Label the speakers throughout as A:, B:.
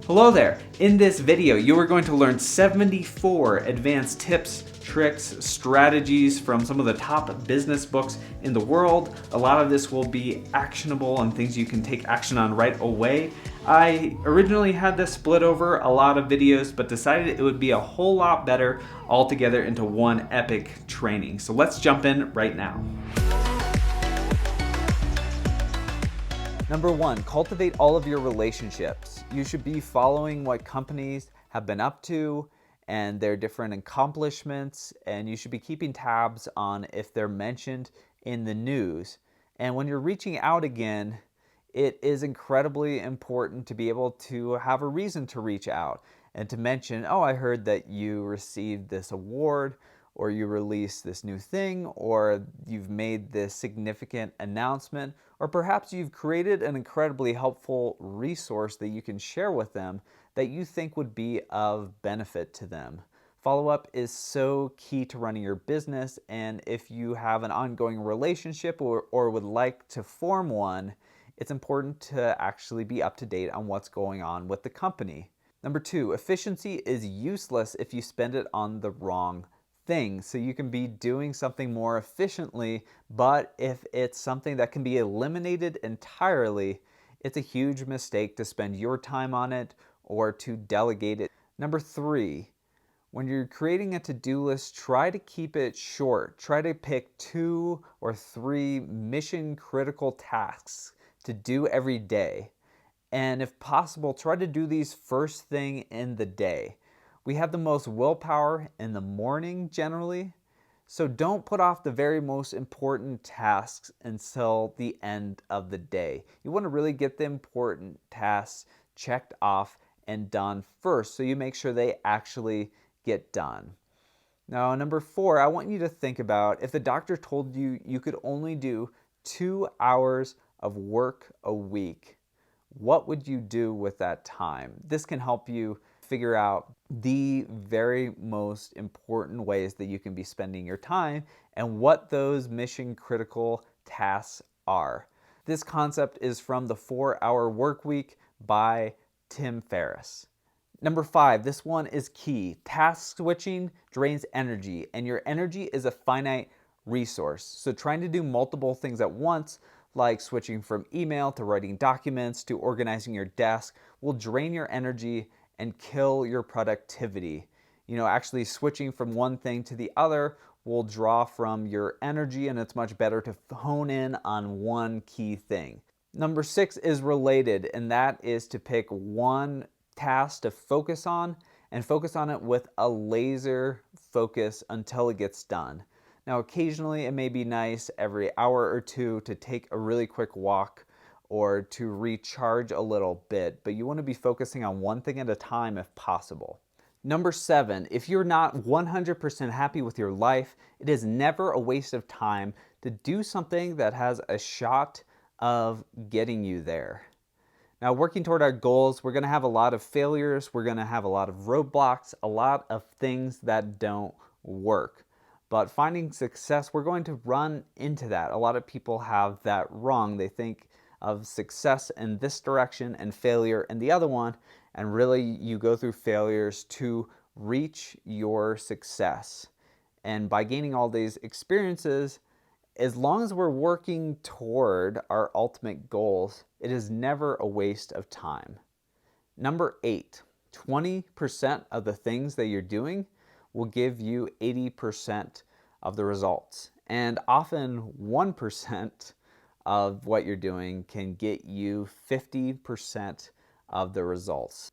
A: Hello there! In this video, you are going to learn 74 advanced tips, tricks, strategies from some of the top business books in the world. A lot of this will be actionable and things you can take action on right away. I originally had this split over a lot of videos, but decided it would be a whole lot better all together into one epic training. So let's jump in right now. Number one, cultivate all of your relationships. You should be following what companies have been up to and their different accomplishments, and you should be keeping tabs on if they're mentioned in the news. And when you're reaching out again, it is incredibly important to be able to have a reason to reach out and to mention, oh, I heard that you received this award, or you released this new thing, or you've made this significant announcement, or perhaps you've created an incredibly helpful resource that you can share with them that you think would be of benefit to them. Follow-up is so key to running your business, and if you have an ongoing relationship or would like to form one, it's important to actually be up to date on what's going on with the company. Number two, efficiency is useless if you spend it on the wrong thing. So you can be doing something more efficiently, but if it's something that can be eliminated entirely, it's a huge mistake to spend your time on it or to delegate it. Number three, when you're creating a to-do list, try to keep it short. Try to pick 2 or 3 mission critical tasks to do every day. And if possible, try to do these first thing in the day. We have the most willpower in the morning generally, so don't put off the very most important tasks until the end of the day. You want to really get the important tasks checked off and done first, so you make sure they actually get done. Now, number 4, I want you to think about if the doctor told you you could only do 2 hours of work a week, what would you do with that time? This can help you figure out the very most important ways that you can be spending your time and what those mission critical tasks are. This concept is from the 4-Hour Workweek by Tim Ferriss. Number 5, this one is key. Task switching drains energy, and your energy is a finite resource. So trying to do multiple things at once, like switching from email to writing documents to organizing your desk, will drain your energy and kill your productivity. You know, actually switching from one thing to the other will draw from your energy, and it's much better to hone in on one key thing. Number 6 is related, and that is to pick one task to focus on and focus on it with a laser focus until it gets done. Now, occasionally it may be nice every hour or two to take a really quick walk or to recharge a little bit, but you want to be focusing on one thing at a time if possible. Number 7, if you're not 100% happy with your life, it is never a waste of time to do something that has a shot of getting you there. Now, working toward our goals, we're going to have a lot of failures, we're going to have a lot of roadblocks, a lot of things that don't work. But finding success, we're going to run into that. A lot of people have that wrong. They think of success in this direction and failure in the other one, and really you go through failures to reach your success. And by gaining all these experiences, as long as we're working toward our ultimate goals, it is never a waste of time. Number 8, 20% of the things that you're doing will give you 80% of the results. And often 1% of what you're doing can get you 50% of the results.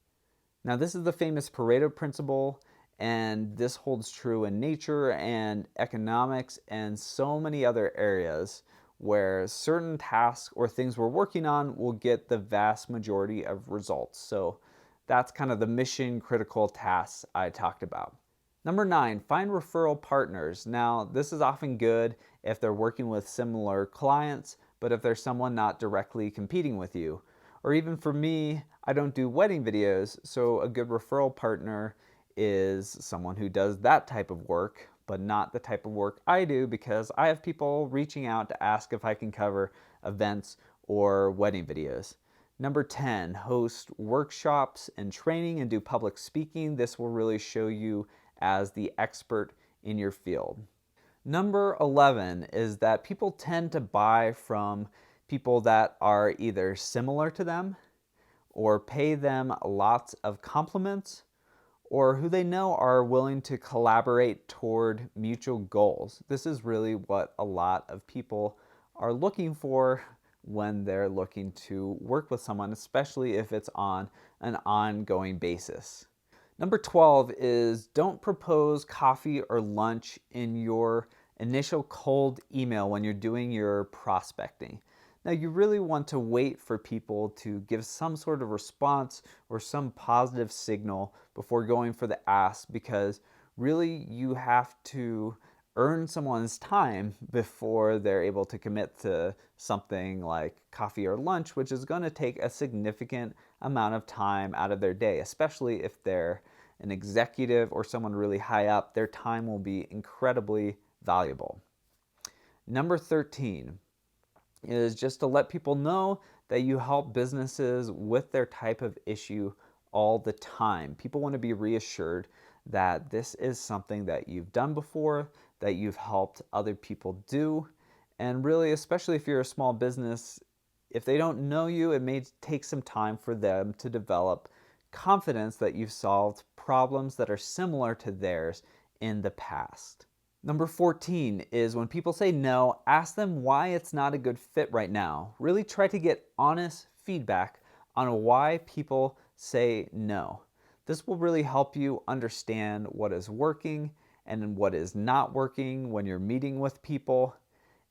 A: Now, this is the famous Pareto principle, and this holds true in nature and economics and so many other areas where certain tasks or things we're working on will get the vast majority of results. So that's kind of the mission critical tasks I talked about. Number 9, find referral partners. Now, this is often good if they're working with similar clients, but if there's someone not directly competing with you. Or even for me, I don't do wedding videos, so a good referral partner is someone who does that type of work, but not the type of work I do, because I have people reaching out to ask if I can cover events or wedding videos. Number 10, host workshops and training and do public speaking. This will really show you as the expert in your field. Number 11 is that people tend to buy from people that are either similar to them or pay them lots of compliments, or who they know are willing to collaborate toward mutual goals. This is really what a lot of people are looking for when they're looking to work with someone, especially if it's on an ongoing basis. Number 12 is don't propose coffee or lunch in your initial cold email when you're doing your prospecting. Now, you really want to wait for people to give some sort of response or some positive signal before going for the ask, because really you have to earn someone's time before they're able to commit to something like coffee or lunch, which is going to take a significant amount of time out of their day, especially if they're an executive or someone really high up. Their time will be incredibly valuable. Number 13 is just to let people know that you help businesses with their type of issue all the time. People want to be reassured that this is something that you've done before, that you've helped other people do. And really, especially if you're a small business, if they don't know you, it may take some time for them to develop confidence that you've solved problems that are similar to theirs in the past. Number 14 is when people say no, ask them why it's not a good fit right now. Really try to get honest feedback on why people say no. This will really help you understand what is working and what is not working when you're meeting with people.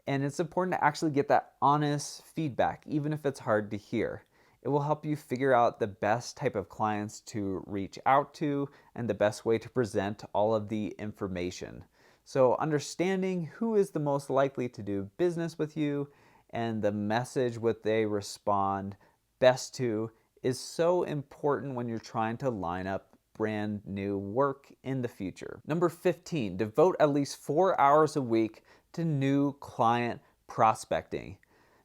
A: And it's important to actually get that honest feedback, even if it's hard to hear. It will help you figure out the best type of clients to reach out to and the best way to present all of the information. So understanding who is the most likely to do business with you and the message what they respond best to is so important when you're trying to line up brand new work in the future. Number 15, devote at least 4 hours a week to new client prospecting.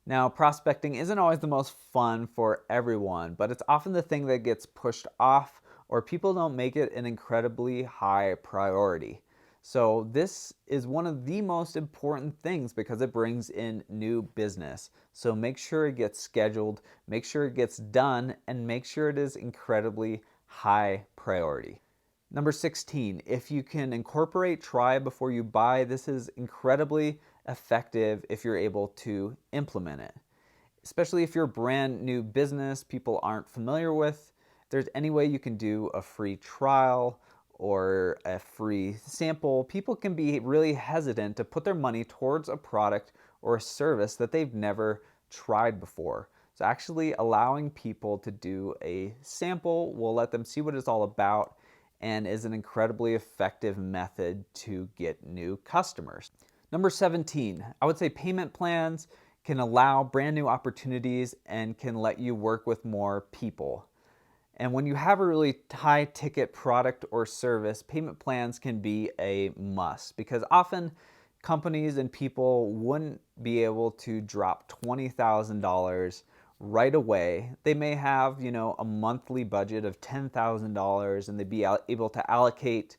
A: Now, prospecting isn't always the most fun for everyone, but it's often the thing that gets pushed off or people don't make it an incredibly high priority. So this is one of the most important things because it brings in new business. So make sure it gets scheduled, make sure it gets done, and make sure it is incredibly high priority. Number 16, if you can incorporate try before you buy, this is incredibly effective if you're able to implement it. Especially if you're a brand new business people aren't familiar with, if there's any way you can do a free trial or a free sample, people can be really hesitant to put their money towards a product or a service that they've never tried before. So actually allowing people to do a sample will let them see what it's all about and is an incredibly effective method to get new customers. Number 17, I would say payment plans can allow brand new opportunities and can let you work with more people. And when you have a really high ticket product or service, payment plans can be a must because often companies and people wouldn't be able to drop $20,000 right away. They may have, a monthly budget of $10,000 and they'd be able to allocate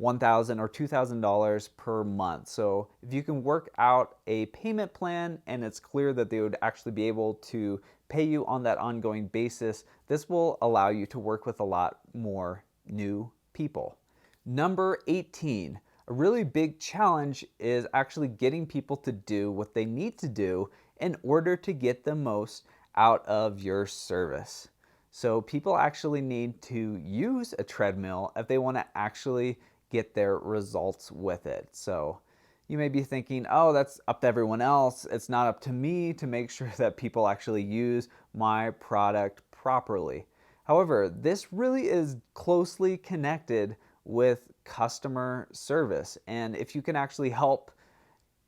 A: $1,000 or $2,000 per month. So if you can work out a payment plan and it's clear that they would actually be able to pay you on that ongoing basis, this will allow you to work with a lot more new people. Number 18, a really big challenge is actually getting people to do what they need to do in order to get the most out of your service. So people actually need to use a treadmill if they want to actually get their results with it. So you may be thinking, oh, that's up to everyone else. It's not up to me to make sure that people actually use my product properly. However, this really is closely connected with customer service. And if you can actually help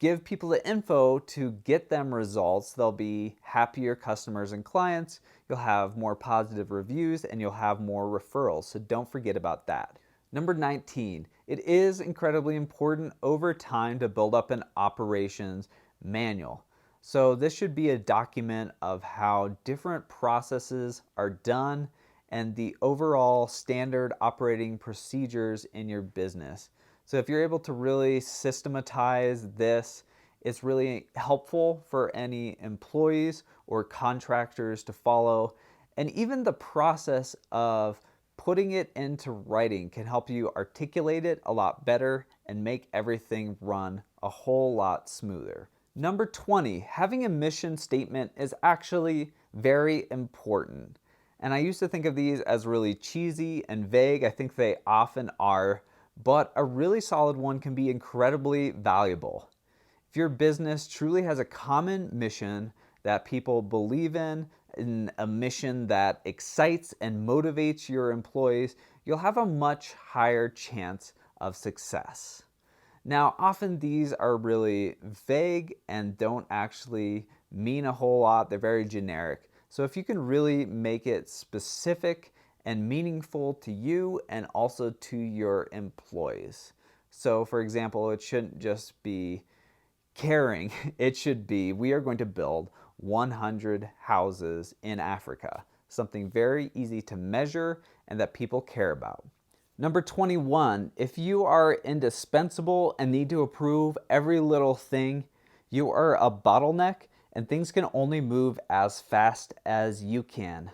A: give people the info to get them results, they'll be happier customers and clients, you'll have more positive reviews, and you'll have more referrals. So don't forget about that. Number 19, it is incredibly important over time to build up an operations manual. So this should be a document of how different processes are done and the overall standard operating procedures in your business. So if you're able to really systematize this, it's really helpful for any employees or contractors to follow. And even the process of putting it into writing can help you articulate it a lot better and make everything run a whole lot smoother. Number 20, having a mission statement is actually very important. And I used to think of these as really cheesy and vague. I think they often are, but a really solid one can be incredibly valuable. If your business truly has a common mission that people believe in a mission that excites and motivates your employees, you'll have a much higher chance of success. Now, often these are really vague and don't actually mean a whole lot. They're very generic. So if you can really make it specific and meaningful to you and also to your employees. So for example, it shouldn't just be caring. It should be, we are going to build 100 houses in Africa. Something very easy to measure and that people care about. Number 21, if you are indispensable and need to approve every little thing, you are a bottleneck and things can only move as fast as you can.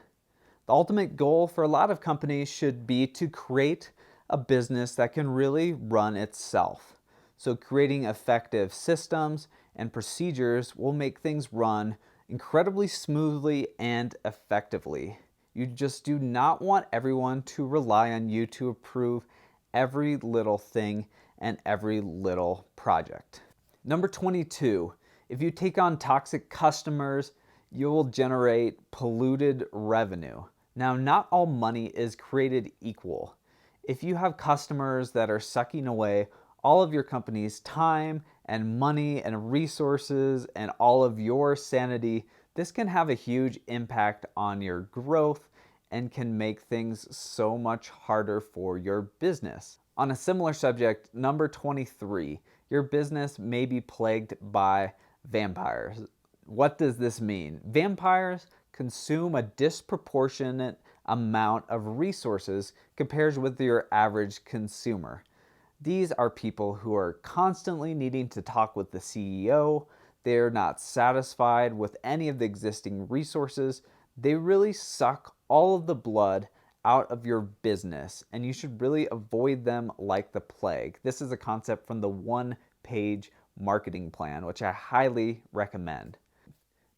A: The ultimate goal for a lot of companies should be to create a business that can really run itself. So creating effective systems and procedures will make things run incredibly smoothly and effectively. You just do not want everyone to rely on you to approve every little thing and every little project. Number 22, if you take on toxic customers, you will generate polluted revenue. Now, not all money is created equal. If you have customers that are sucking away all of your company's time and money and resources and all of your sanity, this can have a huge impact on your growth and can make things so much harder for your business. On a similar subject, number 23, your business may be plagued by vampires. What does this mean? Vampires consume a disproportionate amount of resources compared with your average consumer. These are people who are constantly needing to talk with the CEO. They're not satisfied with any of the existing resources. They really suck all of the blood out of your business, and you should really avoid them like the plague. This is a concept from the one-page marketing plan, which I highly recommend.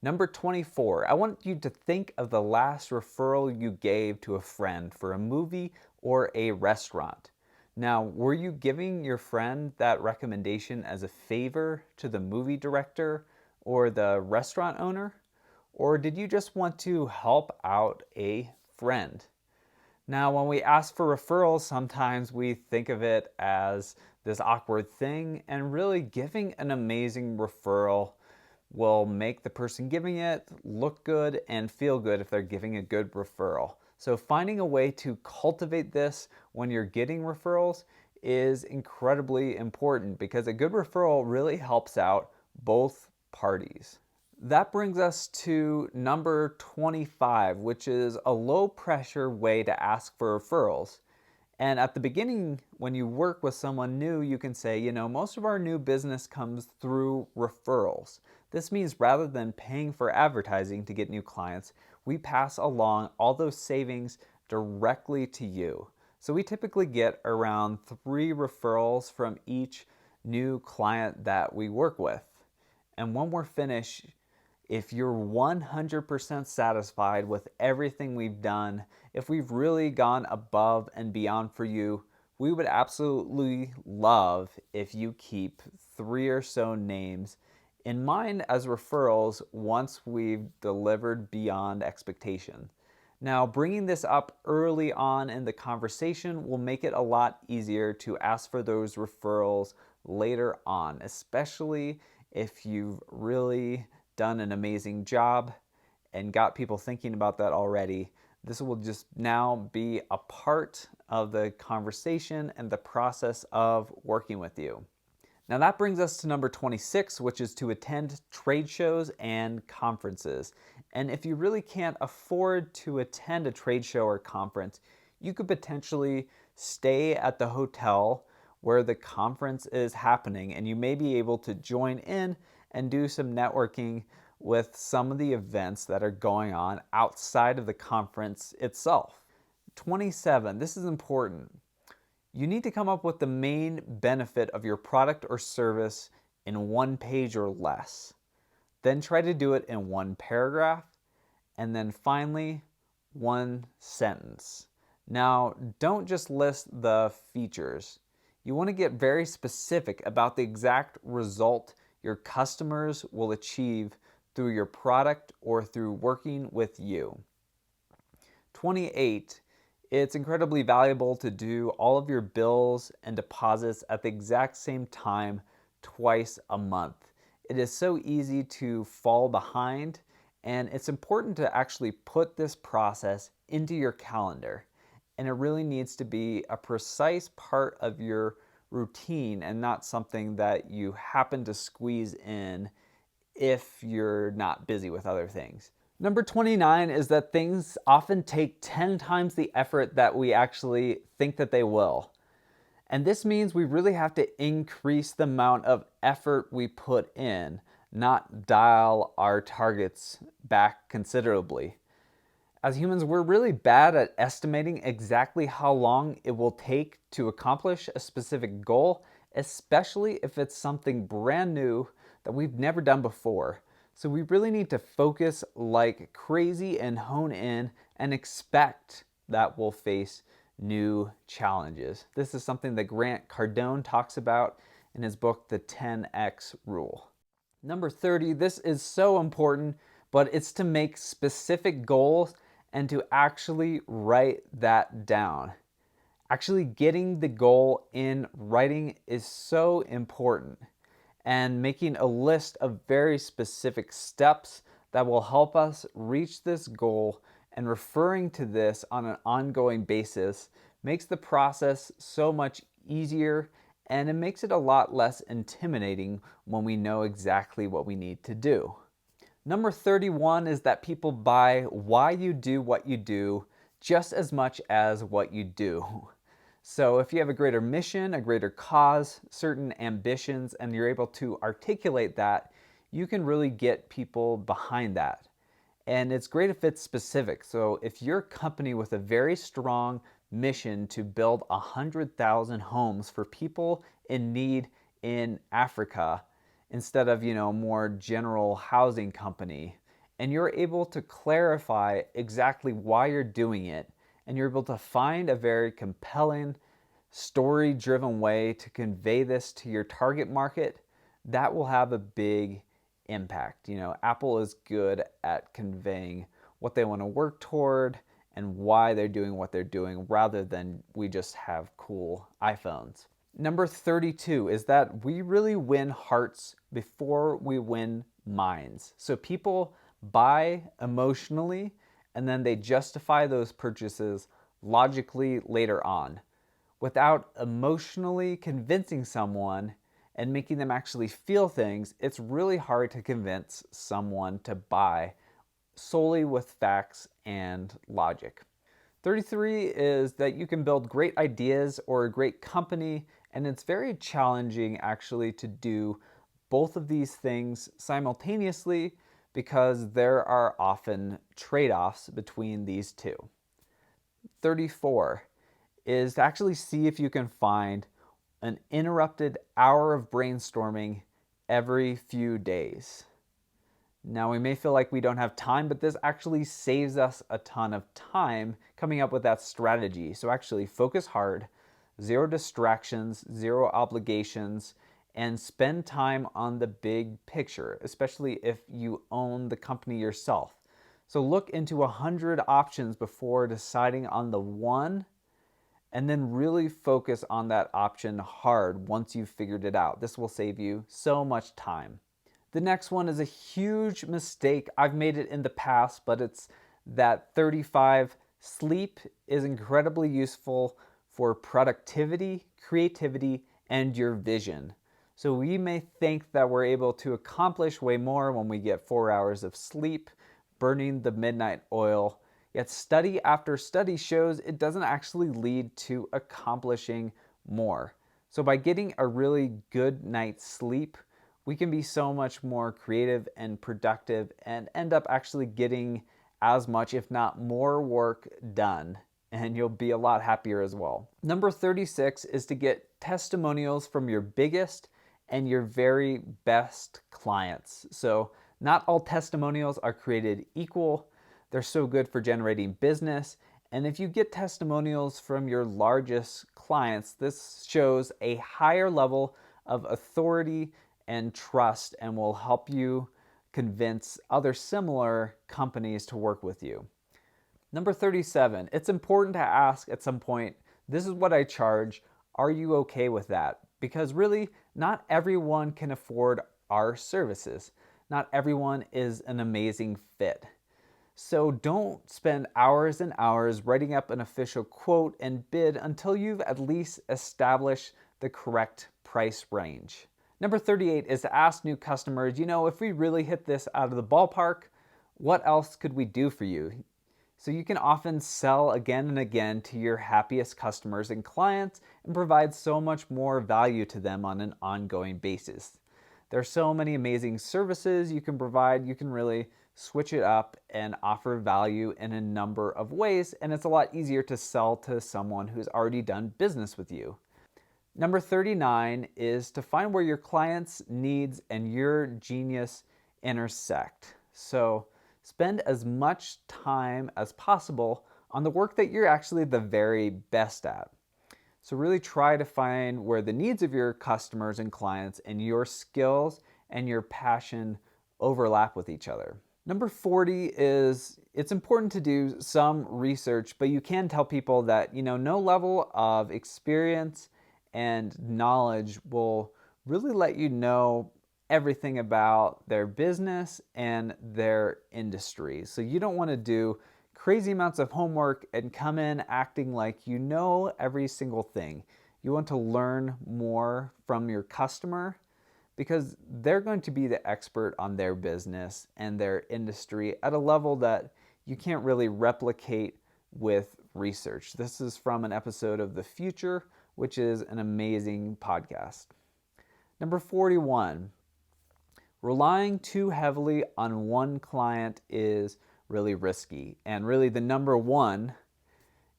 A: Number 24, I want you to think of the last referral you gave to a friend for a movie or a restaurant. Now, were you giving your friend that recommendation as a favor to the movie director or the restaurant owner? Or did you just want to help out a friend? Now, when we ask for referrals, sometimes we think of it as this awkward thing, and really giving an amazing referral will make the person giving it look good and feel good if they're giving a good referral. So finding a way to cultivate this when you're getting referrals is incredibly important because a good referral really helps out both parties. That brings us to number 25, which is a low pressure way to ask for referrals. And at the beginning, when you work with someone new, you can say, you know, most of our new business comes through referrals. This means rather than paying for advertising to get new clients, we pass along all those savings directly to you. So we typically get around 3 referrals from each new client that we work with. And when we're finished, if you're 100% satisfied with everything we've done, if we've really gone above and beyond for you, we would absolutely love if you keep 3 or so names in mind as referrals once we've delivered beyond expectation. Now, bringing this up early on in the conversation will make it a lot easier to ask for those referrals later on, especially if you've really done an amazing job and got people thinking about that already. This will just now be a part of the conversation and the process of working with you. Now that brings us to number 26, which is to attend trade shows and conferences. And if you really can't afford to attend a trade show or conference, you could potentially stay at the hotel where the conference is happening, and you may be able to join in and do some networking with some of the events that are going on outside of the conference itself. 27, this is important. You need to come up with the main benefit of your product or service in one page or less. Then try to do it in one paragraph, and then finally, one sentence. Now, don't just list the features. You want to get very specific about the exact result your customers will achieve through your product or through working with you. 28, it's incredibly valuable to do all of your bills and deposits at the exact same time twice a month. It is so easy to fall behind, and it's important to actually put this process into your calendar. And it really needs to be a precise part of your routine and not something that you happen to squeeze in if you're not busy with other things. Number 29 is that things often take 10 times the effort that we actually think that they will. And this means we really have to increase the amount of effort we put in, not dial our targets back considerably. As humans, we're really bad at estimating exactly how long it will take to accomplish a specific goal, especially if it's something brand new that we've never done before. So we really need to focus like crazy and hone in and expect that we'll face new challenges. This is something that Grant Cardone talks about in his book, The 10X Rule. Number 30, this is so important, but it's to make specific goals and to actually write that down. Actually getting the goal in writing is so important, and making a list of very specific steps that will help us reach this goal and referring to this on an ongoing basis makes the process so much easier, and it makes it a lot less intimidating when we know exactly what we need to do. Number 31 is that people buy why you do what you do just as much as what you do. So if you have a greater mission, a greater cause, certain ambitions, and you're able to articulate that, you can really get people behind that. And it's great if it's specific. So if you're a company with a very strong mission to build 100,000 homes for people in need in Africa, instead of, more general housing company, and you're able to clarify exactly why you're doing it, and you're able to find a very compelling, story-driven way to convey this to your target market, that will have a big impact. Apple is good at conveying what they want to work toward and why they're doing what they're doing, rather than we just have cool iPhones. Number 32 is that we really win hearts before we win minds. So people buy emotionally, and then they justify those purchases logically later on. Without emotionally convincing someone and making them actually feel things, it's really hard to convince someone to buy solely with facts and logic. 33 is that you can build great ideas or a great company, and it's very challenging actually to do both of these things simultaneously because there are often trade-offs between these two. 34 is to actually see if you can find an interrupted hour of brainstorming every few days. Now, we may feel like we don't have time, but this actually saves us a ton of time coming up with that strategy. So actually focus hard, zero distractions, zero obligations, and spend time on the big picture, especially if you own the company yourself. So look into 100 options before deciding on the one, and then really focus on that option hard once you've figured it out. This will save you so much time. The next one is a huge mistake. I've made it in the past, but it's that 35. Sleep is incredibly useful for productivity, creativity, and your vision. So we may think that we're able to accomplish way more when we get 4 hours of sleep, burning the midnight oil. Yet study after study shows it doesn't actually lead to accomplishing more. So by getting a really good night's sleep, we can be so much more creative and productive and end up actually getting as much, if not more, work done. And you'll be a lot happier as well. Number 36 is to get testimonials from your biggest and your very best clients. So not all testimonials are created equal. They're so good for generating business. And if you get testimonials from your largest clients, this shows a higher level of authority and trust and will help you convince other similar companies to work with you. Number 37, it's important to ask at some point, this is what I charge, are you okay with that? Because really, not everyone can afford our services. Not everyone is an amazing fit. So don't spend hours and hours writing up an official quote and bid until you've at least established the correct price range. Number 38 is to ask new customers, if we really hit this out of the ballpark, what else could we do for you? So you can often sell again and again to your happiest customers and clients and provide so much more value to them on an ongoing basis. There are so many amazing services you can provide. You can really switch it up and offer value in a number of ways, and it's a lot easier to sell to someone who's already done business with you. Number 39 is to find where your clients' needs and your genius intersect. So spend as much time as possible on the work that you're actually the very best at. So really try to find where the needs of your customers and clients and your skills and your passion overlap with each other. Number 40 is it's important to do some research, but you can tell people that, no level of experience and knowledge will really let you know everything about their business and their industry. So you don't want to do crazy amounts of homework and come in acting like you know every single thing. You want to learn more from your customer because they're going to be the expert on their business and their industry at a level that you can't really replicate with research. This is from an episode of The Future, which is an amazing podcast. Number 41. Relying too heavily on one client is really risky. And really the number one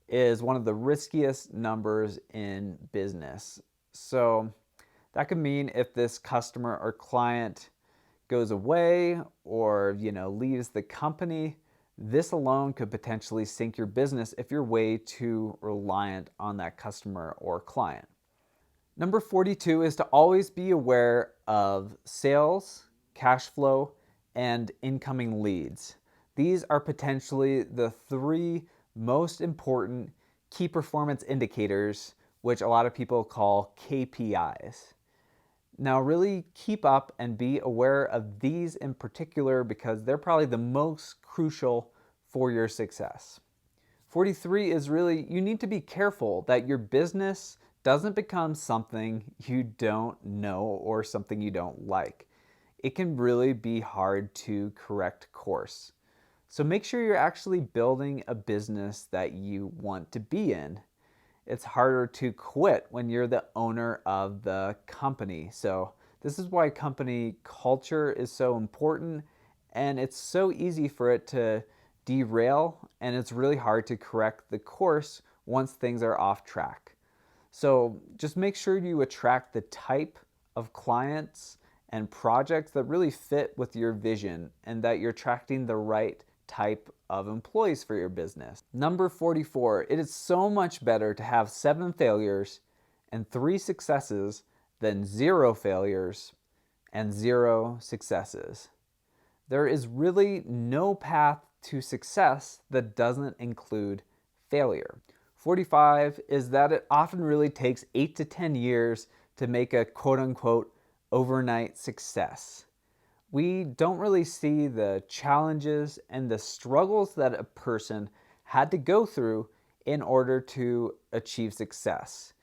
A: is one of the riskiest numbers in business. So that could mean if this customer or client goes away or, leaves the company, this alone could potentially sink your business if you're way too reliant on that customer or client. Number 42 is to always be aware of sales, cash flow, and incoming leads. These are potentially the three most important key performance indicators, which a lot of people call KPIs. Now, really keep up and be aware of these in particular because they're probably the most crucial for your success. 43 is really, you need to be careful that your business doesn't become something you don't know or something you don't like. It can really be hard to correct course. So make sure you're actually building a business that you want to be in. It's harder to quit when you're the owner of the company. So this is why company culture is so important, and it's so easy for it to derail, and it's really hard to correct the course once things are off track. So just make sure you attract the type of clients and projects that really fit with your vision and that you're attracting the right type of employees for your business. Number 44, it is so much better to have 7 failures and 3 successes than 0 failures and 0 successes. There is really no path to success that doesn't include failure. 45 is that it often really takes 8 to 10 years to make a quote-unquote overnight success. We don't really see the challenges and the struggles that a person had to go through in order to achieve success.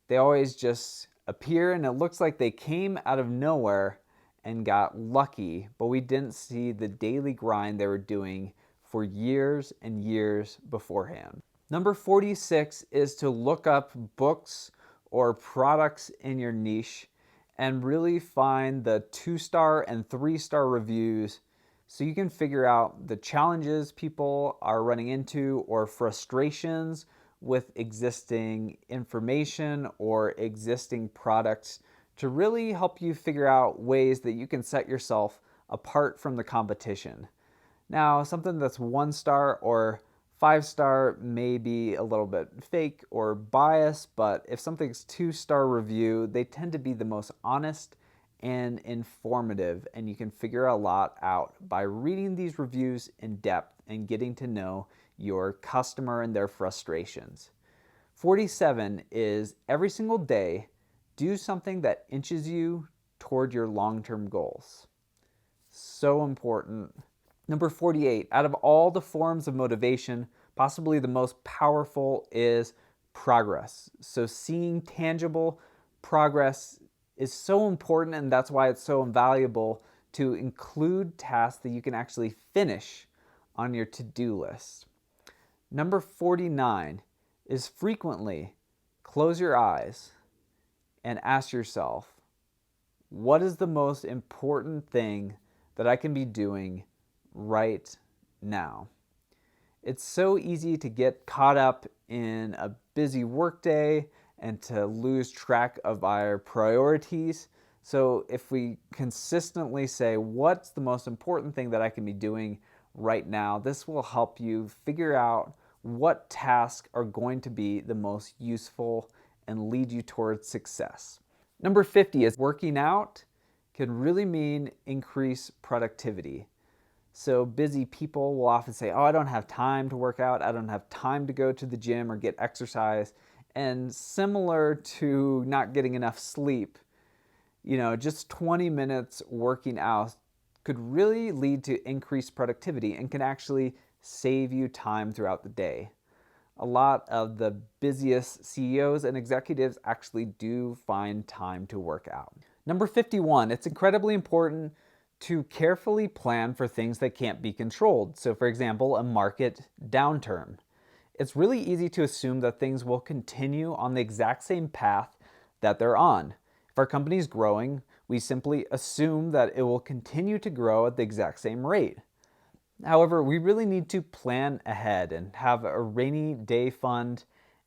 A: They always just appear and it looks like they came out of nowhere and got lucky, but we didn't see the daily grind they were doing for years and years beforehand. Number 46 is to look up books or products in your niche and really find the 2-star and 3-star reviews so you can figure out the challenges people are running into or frustrations with existing information or existing products to really help you figure out ways that you can set yourself apart from the competition. Now, something that's 1-star or 5-star may be a little bit fake or biased, but if something's 2-star review, they tend to be the most honest and informative, and you can figure a lot out by reading these reviews in depth and getting to know your customer and their frustrations. 47 is every single day, do something that inches you toward your long-term goals. So important. Number 48, out of all the forms of motivation, possibly the most powerful is progress. So seeing tangible progress is so important, and that's why it's so invaluable to include tasks that you can actually finish on your to-do list. Number 49 is frequently close your eyes and ask yourself, what is the most important thing that I can be doing right now? It's so easy to get caught up in a busy workday and to lose track of our priorities. So if we consistently say, what's the most important thing that I can be doing right now, this will help you figure out what tasks are going to be the most useful and lead you towards success. Number 50 is working out can really mean increase productivity. So busy people will often say, oh, I don't have time to work out. I don't have time to go to the gym or get exercise. And similar to not getting enough sleep, just 20 minutes working out could really lead to increased productivity and can actually save you time throughout the day. A lot of the busiest CEOs and executives actually do find time to work out. Number 51, it's incredibly important to carefully plan for things that can't be controlled. So for example, a market downturn. It's really easy to assume that things will continue on the exact same path that they're on. If our company is growing, we simply assume that it will continue to grow at the exact same rate. However, we really need to plan ahead and have a rainy day fund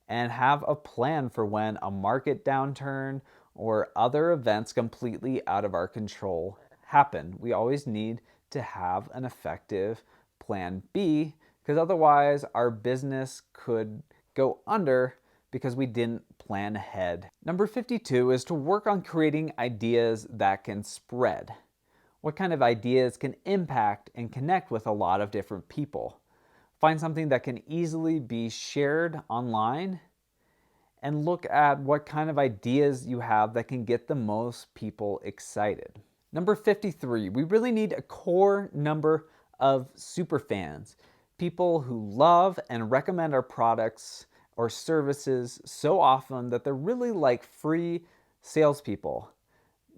A: and have a plan for when a market downturn or other events completely out of our control happen. We always need to have an effective plan B, because otherwise our business could go under because we didn't plan ahead. Number 52 is to work on creating ideas that can spread. What kind of ideas can impact and connect with a lot of different people? Find something that can easily be shared online and look at what kind of ideas you have that can get the most people excited. Number 53, we really need a core number of super fans, people who love and recommend our products or services so often that they're really like free salespeople.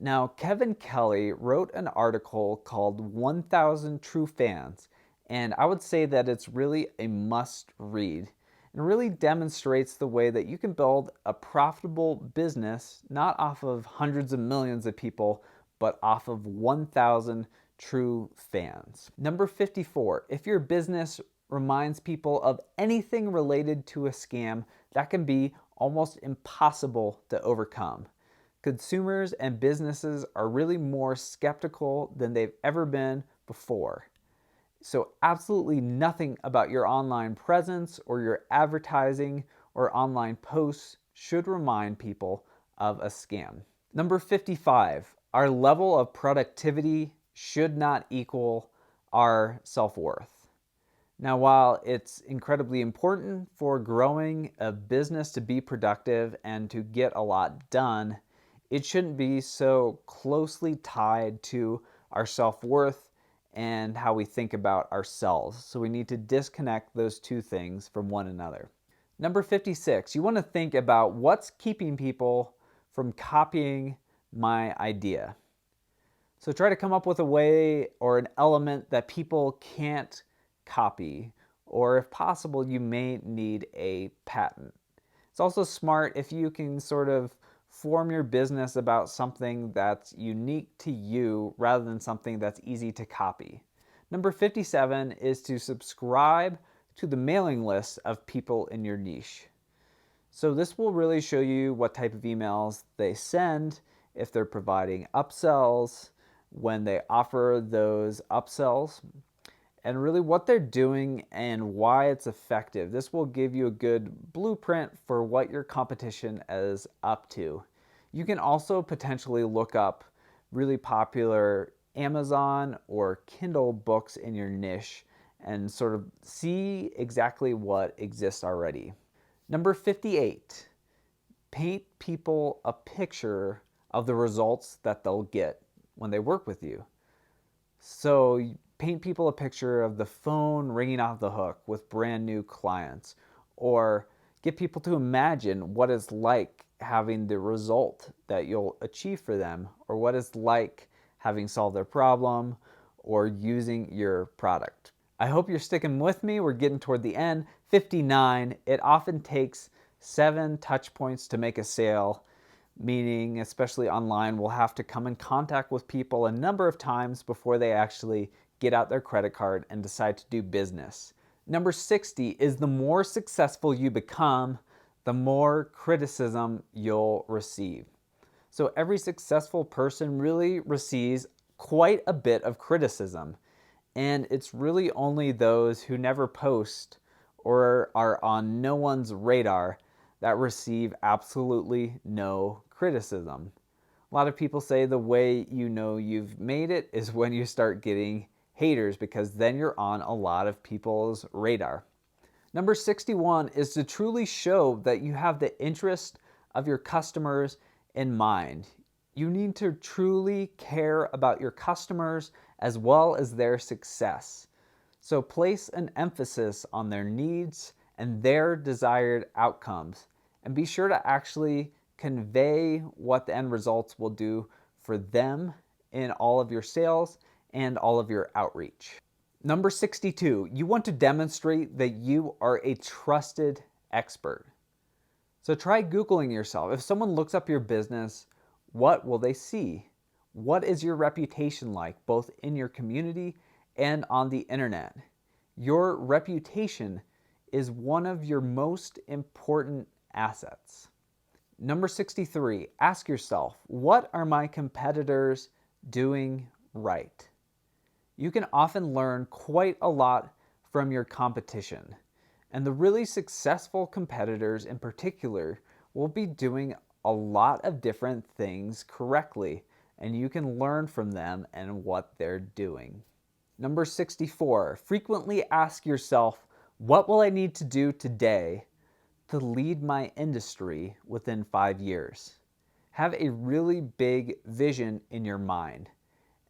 A: Now, Kevin Kelly wrote an article called 1,000 True Fans, and I would say that it's really a must read and really demonstrates the way that you can build a profitable business not off of hundreds of millions of people, but off of 1,000 true fans. Number 54, if your business reminds people of anything related to a scam, that can be almost impossible to overcome. Consumers and businesses are really more skeptical than they've ever been before. So absolutely nothing about your online presence or your advertising or online posts should remind people of a scam. Number 55, our level of productivity should not equal our self-worth. Now, while it's incredibly important for growing a business to be productive and to get a lot done, it shouldn't be so closely tied to our self-worth and how we think about ourselves. So we need to disconnect those two things from one another. Number 56, you want to think about what's keeping people from copying my idea. So try to come up with a way or an element that people can't copy, or if possible, you may need a patent. It's also smart if you can sort of form your business about something that's unique to you rather than something that's easy to copy. Number 57 is to subscribe to the mailing list of people in your niche. So this will really show you what type of emails they send, if they're providing upsells, when they offer those upsells, and really what they're doing and why it's effective. This will give you a good blueprint for what your competition is up to. You can also potentially look up really popular Amazon or Kindle books in your niche and sort of see exactly what exists already. Number 58, paint people a picture of the results that they'll get when they work with you. So paint people a picture of the phone ringing off the hook with brand new clients, or get people to imagine what it's like having the result that you'll achieve for them, or what it's like having solved their problem or using your product. I hope you're sticking with me. We're getting toward the end. 59, it often takes 7 touch points to make a sale, meaning especially online, we'll have to come in contact with people a number of times before they actually get out their credit card and decide to do business. Number 60 is the more successful you become, the more criticism you'll receive. So every successful person really receives quite a bit of criticism, and it's really only those who never post or are on no one's radar that receive absolutely no criticism. A lot of people say the way you know you've made it is when you start getting haters, because then you're on a lot of people's radar. Number 61 is to truly show that you have the interest of your customers in mind. You need to truly care about your customers as well as their success. So place an emphasis on their needs and their desired outcomes, and be sure to actually convey what the end results will do for them in all of your sales and all of your outreach. Number 62, you want to demonstrate that you are a trusted expert. So try Googling yourself. If someone looks up your business, what will they see? What is your reputation like, both in your community and on the internet? Your reputation is one of your most important assets. Number 63, ask yourself, what are my competitors doing right? You can often learn quite a lot from your competition, and the really successful competitors in particular will be doing a lot of different things correctly, and you can learn from them and what they're doing. Number 64, frequently ask yourself, what will I need to do today to lead my industry within 5 years? Have a really big vision in your mind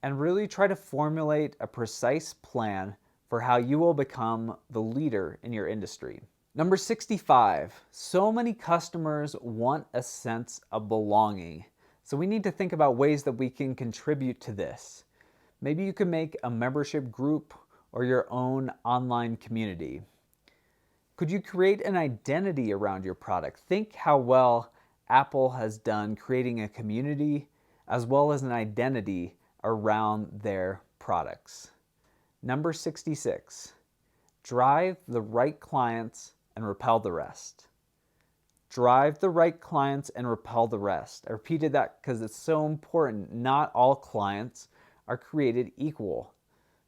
A: and really try to formulate a precise plan for how you will become the leader in your industry. Number 65, so many customers want a sense of belonging. So we need to think about ways that we can contribute to this. Maybe you could make a membership group or your own online community. Could you create an identity around your product? Think how well Apple has done creating a community as well as an identity around their products. Number 66, drive the right clients and repel the rest. Drive the right clients and repel the rest. I repeated that because it's so important. Not all clients are created equal.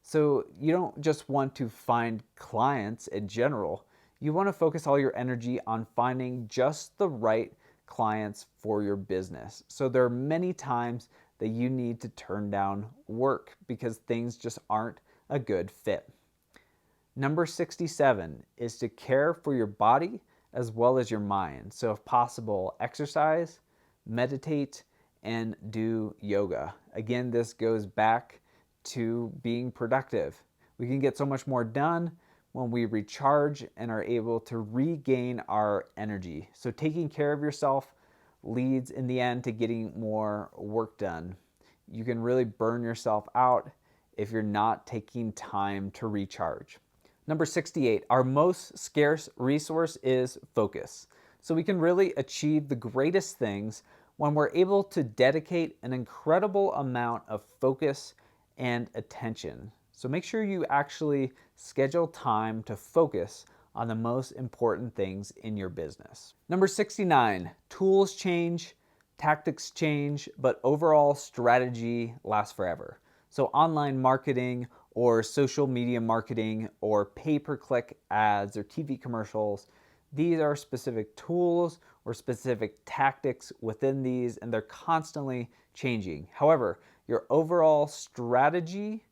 A: So you don't just want to find clients in general. You want to focus all your energy on finding just the right clients for your business. So there are many times that you need to turn down work because things just aren't a good fit. Number 67 is to care for your body as well as your mind. So if possible, exercise, meditate, and do yoga. Again, this goes back to being productive. We can get so much more done when we recharge and are able to regain our energy. So taking care of yourself leads in the end to getting more work done. You can really burn yourself out if you're not taking time to recharge. Number 68, our most scarce resource is focus. So we can really achieve the greatest things when we're able to dedicate an incredible amount of focus and attention. So make sure you actually schedule time to focus on the most important things in your business. Number 69, tools change, tactics change, but overall strategy lasts forever. So online marketing or social media marketing or pay-per-click ads or TV commercials, these are specific tools or specific tactics within these, and they're constantly changing. However, your overall strategy,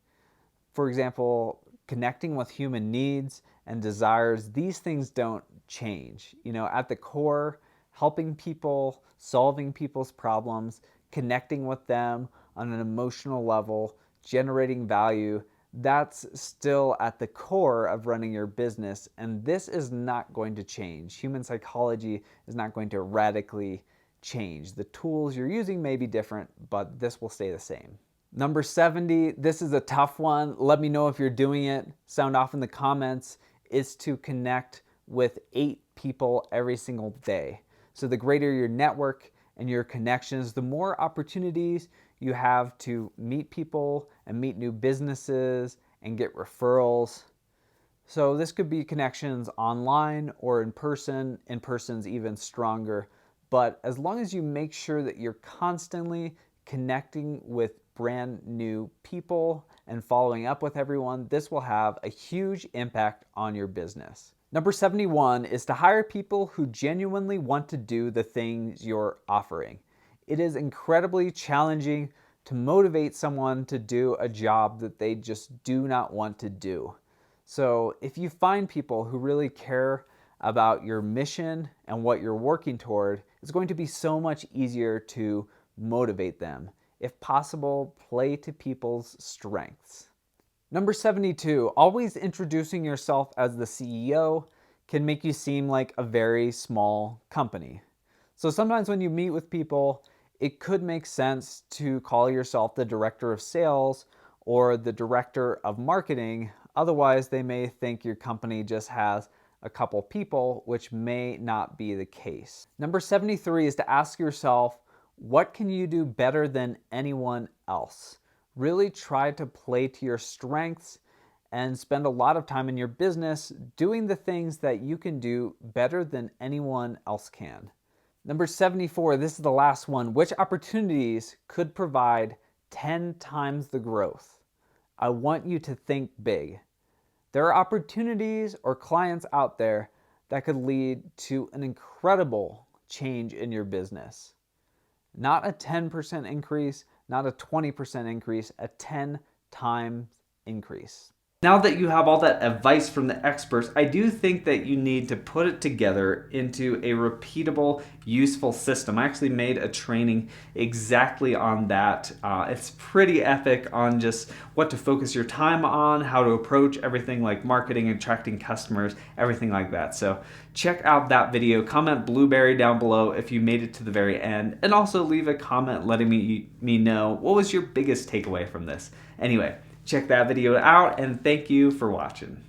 A: for example, connecting with human needs and desires, these things don't change. At the core, helping people, solving people's problems, connecting with them on an emotional level, generating value, that's still at the core of running your business, and this is not going to change. Human psychology is not going to radically change. The tools you're using may be different, but this will stay the same. Number 70, this is a tough one. Let me know if you're doing it. Sound off in the comments. Is to connect with 8 people every single day. So the greater your network and your connections, the more opportunities you have to meet people and meet new businesses and get referrals. So this could be connections online or in person. In person's even stronger. But as long as you make sure that you're constantly connecting with brand new people and following up with everyone, this will have a huge impact on your business. Number 71 is to hire people who genuinely want to do the things you're offering. It is incredibly challenging to motivate someone to do a job that they just do not want to do. So if you find people who really care about your mission and what you're working toward, it's going to be so much easier to motivate them. If possible, play to people's strengths. Number 72, always introducing yourself as the CEO can make you seem like a very small company. So sometimes when you meet with people, it could make sense to call yourself the director of sales or the director of marketing. Otherwise, they may think your company just has a couple people, which may not be the case. Number 73 is to ask yourself, what can you do better than anyone else? Really try to play to your strengths and spend a lot of time in your business doing the things that you can do better than anyone else can. Number 74, this is the last one. Which opportunities could provide 10 times the growth? I want you to think big. There are opportunities or clients out there that could lead to an incredible change in your business. Not a 10% increase, not a 20% increase, a 10 times increase. Now that you have all that advice from the experts, I do think that you need to put it together into a repeatable, useful system. I actually made a training exactly on that. It's pretty epic on just what to focus your time on, how to approach everything like marketing, attracting customers, everything like that. So check out that video. Comment blueberry down below if you made it to the very end, and also leave a comment letting me know what was your biggest takeaway from this. Anyway, check that video out, and thank you for watching.